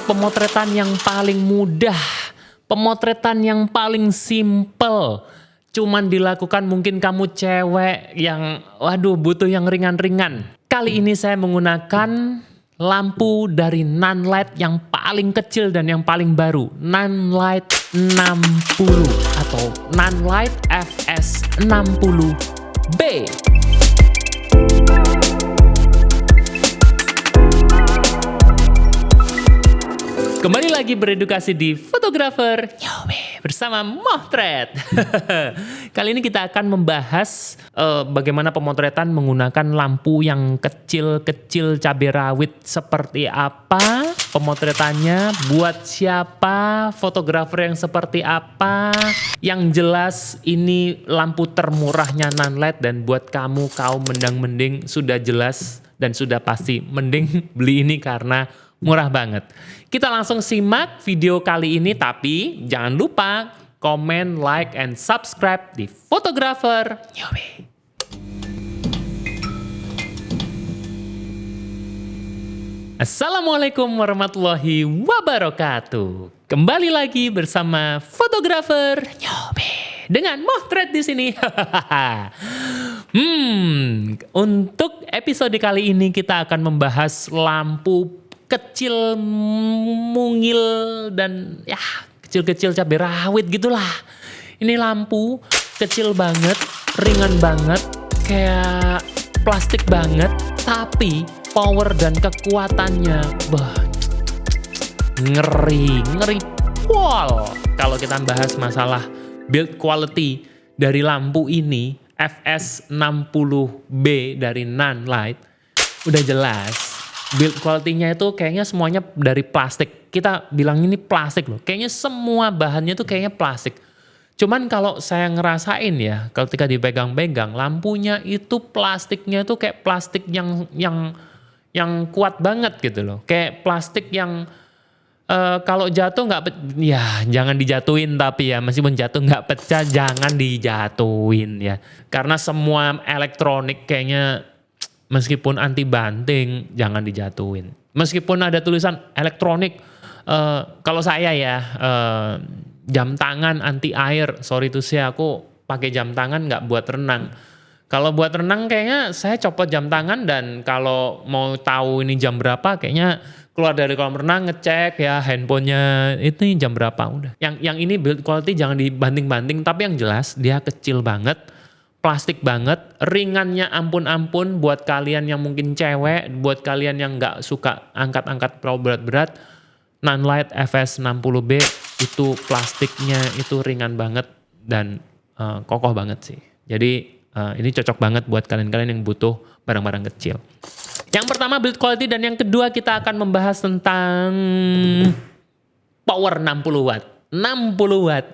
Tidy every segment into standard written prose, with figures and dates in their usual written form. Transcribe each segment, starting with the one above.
pemotretan yang paling mudah, pemotretan yang paling simple. Cuman dilakukan mungkin kamu cewek yang butuh yang ringan-ringan. Kali ini saya menggunakan lampu dari Nanlite yang paling kecil dan yang paling baru, Nanlite 60 atau Nanlite FS60B. Kembali lagi beredukasi di Fotografer bersama Mohtred. Kali ini kita akan membahas bagaimana pemotretan menggunakan lampu yang kecil-kecil cabai rawit seperti apa, pemotretannya buat siapa, fotografer yang seperti apa. Yang jelas ini lampu termurahnya Nanlite, dan buat kamu kaum mendang-mending sudah jelas dan sudah pasti mending beli ini karena murah banget. Kita langsung simak video kali ini, tapi jangan lupa komen, like, and subscribe di Fotografer Newbie. Assalamualaikum warahmatullahi wabarakatuh. Kembali lagi bersama Fotografer Newbie dengan Mohtred di sini. Untuk episode kali ini kita akan membahas lampu kecil mungil dan ya kecil-kecil cabai rawit gitulah. Ini lampu kecil banget, ringan banget, kayak plastik banget, tapi power dan kekuatannya ngeri pol. Kalau kita bahas masalah build quality dari lampu ini FS60B dari Nanlite, udah jelas build quality-nya itu kayaknya semuanya dari plastik. Kita bilang ini plastik loh. Kayaknya semua bahannya tuh kayaknya plastik. Cuman kalau saya ngerasain ya, ketika dipegang-pegang, lampunya itu plastiknya itu kayak plastik yang kuat banget gitu loh. Kayak plastik yang kalau jatuh ya jangan dijatuhin, tapi ya meskipun jatuh nggak pecah jangan dijatuhin ya. Karena semua elektronik kayaknya meskipun anti banting, jangan dijatuhin. Meskipun ada tulisan elektronik, kalau saya ya, jam tangan anti air, sorry to say aku pakai jam tangan nggak buat renang. Kalau buat renang kayaknya saya copot jam tangan, dan kalau mau tahu ini jam berapa, kayaknya keluar dari kolam renang ngecek ya handphonenya itu jam berapa udah. Yang ini build quality jangan dibanting-banting, tapi yang jelas dia kecil banget. Plastik banget, ringannya ampun-ampun buat kalian yang mungkin cewek, buat kalian yang nggak suka angkat-angkat berat-berat, Nanlite FS60B itu plastiknya itu ringan banget dan kokoh banget sih. Jadi ini cocok banget buat kalian-kalian yang butuh barang-barang kecil. Yang pertama build quality, dan yang kedua kita akan membahas tentang power 60 watt. 60 watt.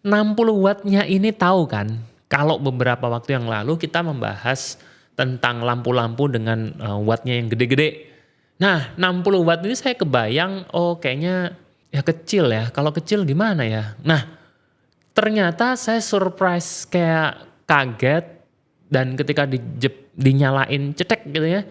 60 wattnya ini tahu kan? Kalau beberapa waktu yang lalu kita membahas tentang lampu-lampu dengan wattnya yang gede-gede. Nah 60 watt ini saya kebayang, kayaknya ya kecil ya. Kalau kecil gimana ya? Nah ternyata saya surprise, kayak kaget. Dan ketika dinyalain cetek gitu ya,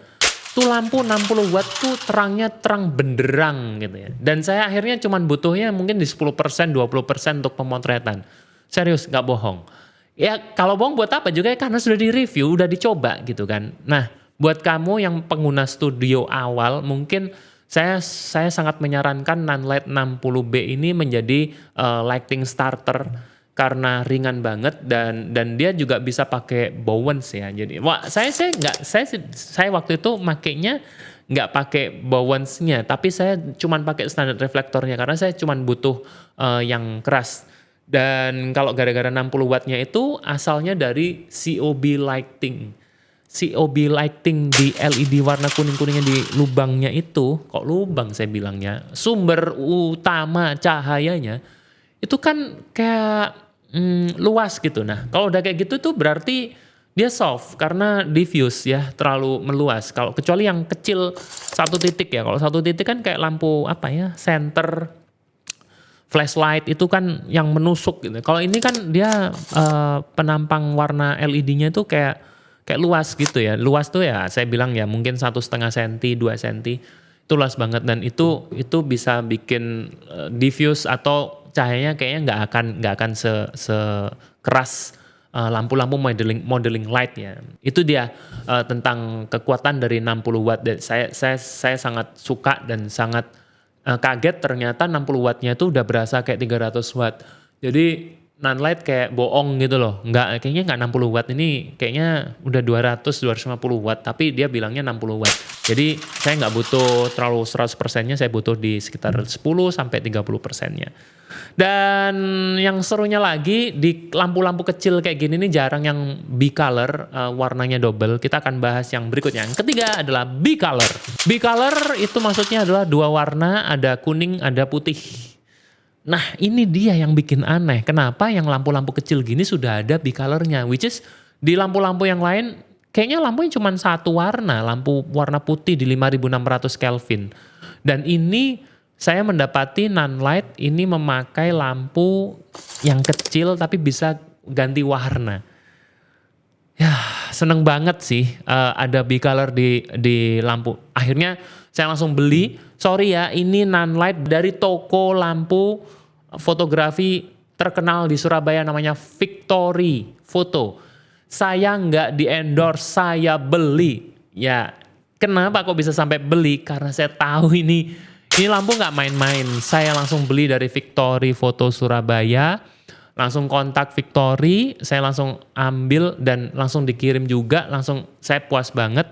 tuh lampu 60 watt tuh terangnya terang benderang gitu ya. Dan saya akhirnya cuman butuhnya mungkin di 10%, 20% untuk pemotretan. Serius gak bohong. Ya kalau bohong buat apa juga ya, karena sudah di-review, udah dicoba gitu kan. Nah buat kamu yang pengguna studio awal, mungkin saya sangat menyarankan Nanlite 60B ini menjadi lighting starter, karena ringan banget dan dia juga bisa pakai Bowens ya. Jadi saya waktu itu makainya nggak pakai Bowens-nya, tapi saya cuman pakai standar reflektornya karena saya cuman butuh yang keras. Dan kalau gara-gara 60 wattnya itu asalnya dari COB lighting. COB lighting di LED warna kuning-kuningnya di lubangnya itu, kok lubang saya bilangnya, sumber utama cahayanya itu kan kayak luas gitu. Nah kalau udah kayak gitu tuh berarti dia soft karena diffuse ya, terlalu meluas. Kalau kecuali yang kecil satu titik ya, kalau satu titik kan kayak lampu apa ya, center flashlight itu kan yang menusuk gitu. Kalau ini kan dia penampang warna LED-nya itu kayak luas gitu ya. Luas tuh ya saya bilang ya mungkin 1,5 cm, 2 cm. tulas banget, dan itu bisa bikin diffuse atau cahayanya kayaknya nggak akan sekeras lampu-lampu modeling light ya. Itu dia tentang kekuatan dari 60 watt. Dan saya sangat suka dan sangat kaget ternyata 60 wattnya itu udah berasa kayak 300 watt. Jadi non-light kayak bohong gitu loh. Kayaknya nggak 60 watt, ini kayaknya udah 250 watt, tapi dia bilangnya 60 watt. Jadi saya nggak butuh terlalu 100%-nya, saya butuh di sekitar 10-30%-nya. Dan yang serunya lagi, di lampu-lampu kecil kayak gini nih jarang yang bicolor, warnanya double. Kita akan bahas yang berikutnya. Yang ketiga adalah bicolor. Bicolor itu maksudnya adalah dua warna, ada kuning, ada putih. Nah ini dia yang bikin aneh, kenapa yang lampu-lampu kecil gini sudah ada bicolornya, which is di lampu-lampu yang lain kayaknya lampunya cuma satu warna, lampu warna putih di 5600 Kelvin. Dan ini saya mendapati non-light ini memakai lampu yang kecil tapi bisa ganti warna. Ya seneng banget sih ada bicolor di lampu. Akhirnya saya langsung beli, sorry ya ini non-light dari toko lampu fotografi terkenal di Surabaya namanya Victory Photo. Saya nggak di-endorse, saya beli. Ya, kenapa kok bisa sampai beli? Karena saya tahu ini lampu nggak main-main. Saya langsung beli dari Victory Photo Surabaya, langsung kontak Victory, saya langsung ambil dan langsung dikirim juga, langsung saya puas banget.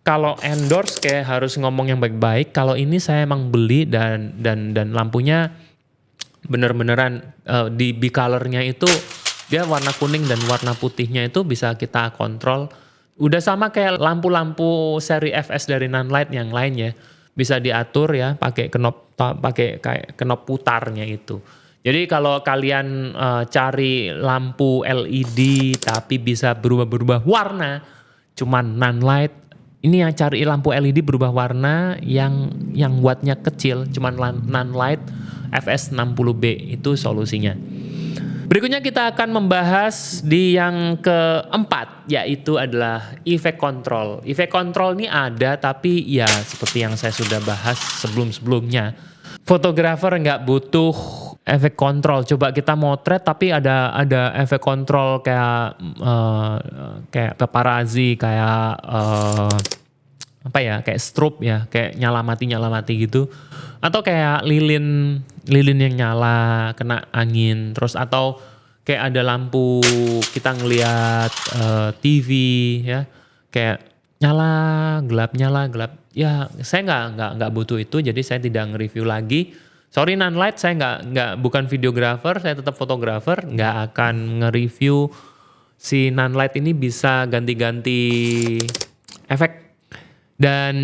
Kalau endorse kayak harus ngomong yang baik-baik. Kalau ini saya emang beli dan lampunya bener-beneran di bicolornya itu dia warna kuning dan warna putihnya itu bisa kita kontrol. Udah sama kayak lampu-lampu seri FS dari non-light yang lain ya. Bisa diatur ya pakai kayak knop putarnya itu. Jadi kalau kalian cari lampu LED tapi bisa berubah-berubah warna, cuman non-light. Ini yang cari lampu LED berubah warna yang wattnya kecil, cuman non-light FS60B itu solusinya. Berikutnya kita akan membahas di yang keempat, yaitu adalah effect control. Effect control ini ada, tapi ya seperti yang saya sudah bahas sebelum-sebelumnya. Fotografer nggak butuh efek control. Coba kita motret tapi ada efek control kayak paparazzi, kayak kayak strobe ya, kayak nyala mati gitu, atau kayak lilin yang nyala kena angin, terus atau kayak ada lampu kita ngelihat TV ya, kayak nyala gelap ya. Saya nggak butuh itu, jadi saya tidak nge-review lagi. Sorry non-light, saya bukan videographer, saya tetap fotografer, nggak akan nge-review si non-light ini bisa ganti-ganti efek. Dan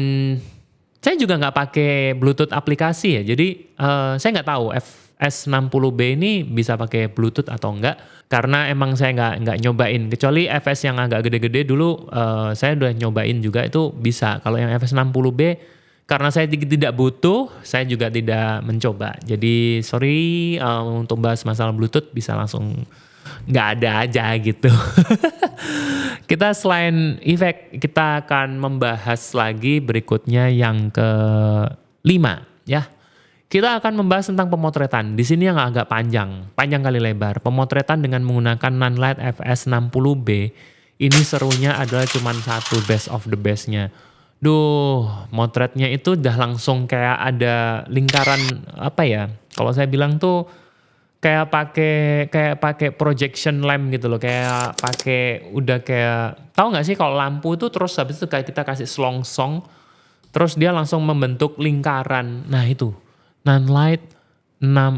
saya juga nggak pakai Bluetooth aplikasi ya, jadi saya nggak tahu FS60B ini bisa pakai Bluetooth atau enggak, karena emang saya nggak nyobain. Kecuali FS yang agak gede-gede dulu saya udah nyobain juga, itu bisa. Kalau yang FS60B karena saya tidak butuh, saya juga tidak mencoba. Jadi sorry untuk bahas masalah Bluetooth bisa langsung nggak ada aja gitu. Kita selain efek, kita akan membahas lagi berikutnya yang ke-5 ya. Kita akan membahas tentang pemotretan. Di sini yang agak panjang kali lebar. Pemotretan dengan menggunakan non-light FS60B. Ini serunya adalah cuman satu, best of the bestnya. Motretnya itu udah langsung kayak ada lingkaran kalau saya bilang tuh kayak pakai projection lamp gitu loh, kayak tahu nggak sih kalau lampu itu terus habis itu kayak kita kasih selongsong terus dia langsung membentuk lingkaran. Nah itu non-light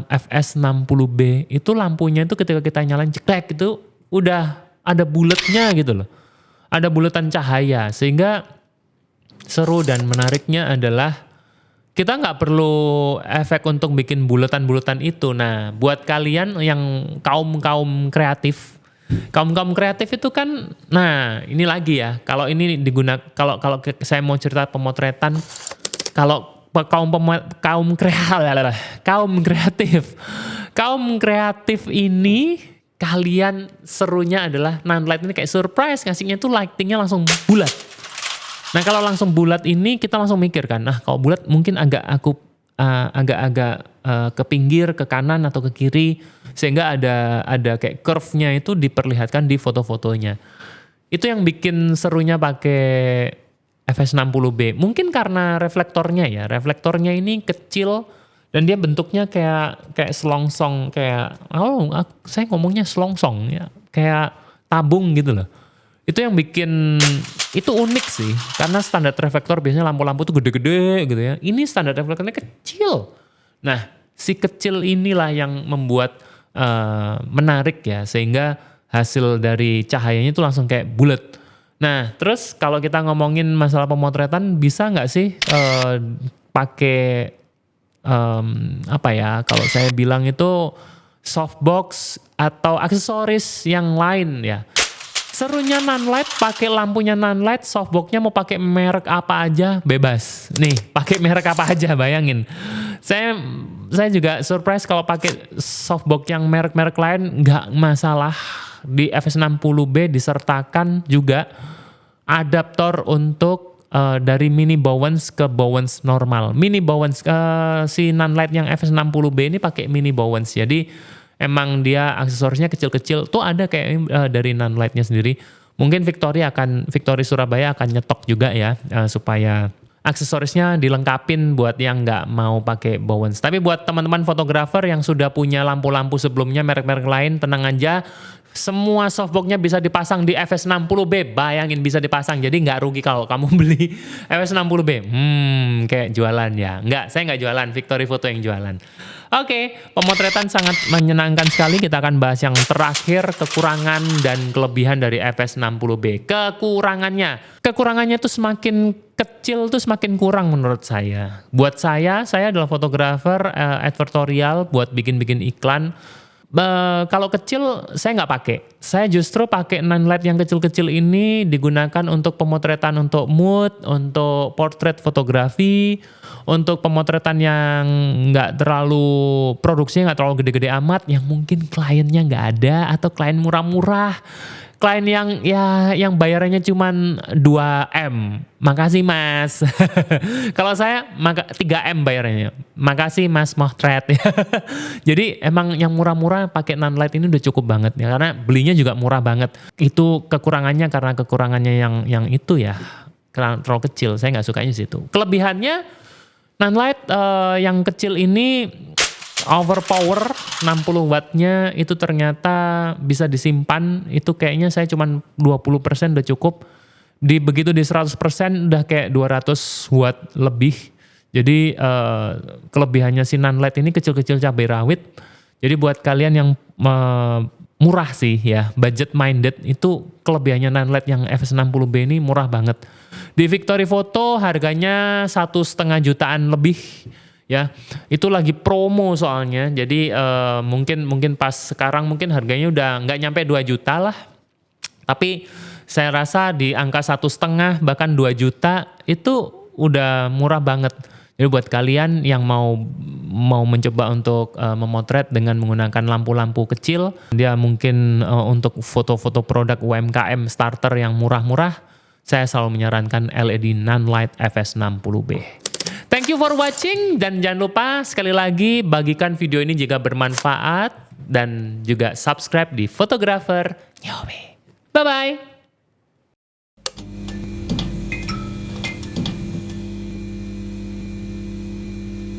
FS60B itu lampunya itu ketika kita nyalain ceklek itu udah ada buletnya gitu loh, ada buletan cahaya, sehingga seru dan menariknya adalah kita nggak perlu efek untuk bikin buletan-buletan itu. Nah, buat kalian yang kaum kreatif itu kan, nah ini lagi ya. Kalau ini digunakan, kalau saya mau cerita pemotretan, kalau kaum kreatif ini, kalian serunya adalah non-light ini kayak surprise, ngasihnya tuh lightingnya langsung bulat. Nah kalau langsung bulat ini kita langsung mikir kan, nah kalau bulat mungkin agak-agak ke pinggir, ke kanan atau ke kiri, sehingga ada kayak curve-nya itu diperlihatkan di foto-fotonya. Itu yang bikin serunya pakai FS60B. Mungkin karena reflektornya ya, reflektornya ini kecil dan dia bentuknya kayak selongsong, saya ngomongnya selongsong ya, kayak tabung gitu loh. Itu yang bikin itu unik sih, karena standar reflektor biasanya lampu-lampu tuh gede-gede gitu ya. Ini standar reflektornya kecil. Nah, si kecil inilah yang membuat menarik ya, sehingga hasil dari cahayanya itu langsung kayak bulat. Nah, terus kalau kita ngomongin masalah pemotretan, bisa nggak sih pakai apa ya? Kalau saya bilang itu softbox atau aksesoris yang lain ya. Serunya Nanlite, pakai lampunya Nanlite, softboxnya mau pakai merek apa aja bebas. Nih, pakai merek apa aja, bayangin. Saya juga surprise kalau pakai softbox yang merek-merek lain nggak masalah. Di FS60B disertakan juga adaptor untuk dari mini Bowens ke Bowens normal. Mini Bowens si Nanlite yang FS60B ini pakai mini Bowens. Jadi emang dia aksesorisnya kecil-kecil. Tuh ada kayak dari Nanlite-nya sendiri. Mungkin Victory Surabaya akan nyetok juga ya supaya aksesorisnya dilengkapin buat yang nggak mau pakai Bowens. Tapi buat teman-teman fotografer yang sudah punya lampu-lampu sebelumnya merek-merek lain, tenang aja. Semua softboxnya bisa dipasang di FS60B, bayangin bisa dipasang, jadi nggak rugi kalau kamu beli FS60B. Kayak jualan ya. Nggak, saya nggak jualan, Victory Photo yang jualan. Oke, pemotretan sangat menyenangkan sekali. Kita akan bahas yang terakhir, kekurangan dan kelebihan dari FS60B. Kekurangannya tuh semakin kecil tuh semakin kurang menurut saya. Buat saya adalah fotografer advertorial buat bikin-bikin iklan. Kalau kecil saya nggak pakai. Saya justru pakai Nanlite yang kecil-kecil ini digunakan untuk pemotretan untuk mood, untuk portrait fotografi, untuk pemotretan yang nggak terlalu produksinya nggak terlalu gede-gede amat, yang mungkin kliennya nggak ada atau klien murah-murah. Klien yang bayarannya cuman 2M. Makasih Mas. Kalau saya 3M bayarannya. Makasih Mas Motret. Jadi emang yang murah-murah pakai Nanlite ini udah cukup banget ya, karena belinya juga murah banget. Itu kekurangannya karena kekurangannya yang itu ya. Terlalu kecil, saya nggak sukanya situ. Kelebihannya Nanlite yang kecil ini overpower 60 wattnya itu ternyata bisa disimpan, itu kayaknya saya cuman 20% udah cukup. Begitu di 100% udah kayak 200 watt lebih. Jadi kelebihannya si Nanlite ini kecil-kecil cabai rawit. Jadi buat kalian yang murah sih ya, budget minded, itu kelebihannya Nanlite yang FS60B ini murah banget. Di Victory Photo harganya 1,5 jutaan lebih. Ya, itu lagi promo soalnya. Jadi mungkin pas sekarang mungkin harganya udah nggak nyampe 2 juta lah. Tapi saya rasa di angka 1,5 bahkan 2 juta itu udah murah banget. Jadi buat kalian yang mau mencoba untuk memotret dengan menggunakan lampu-lampu kecil, dia mungkin untuk foto-foto produk UMKM starter yang murah-murah, saya selalu menyarankan LED Nanlite FS60B. Thank you for watching, dan jangan lupa sekali lagi bagikan video ini jika bermanfaat, dan juga subscribe di Photographer Nyobe. Bye-bye.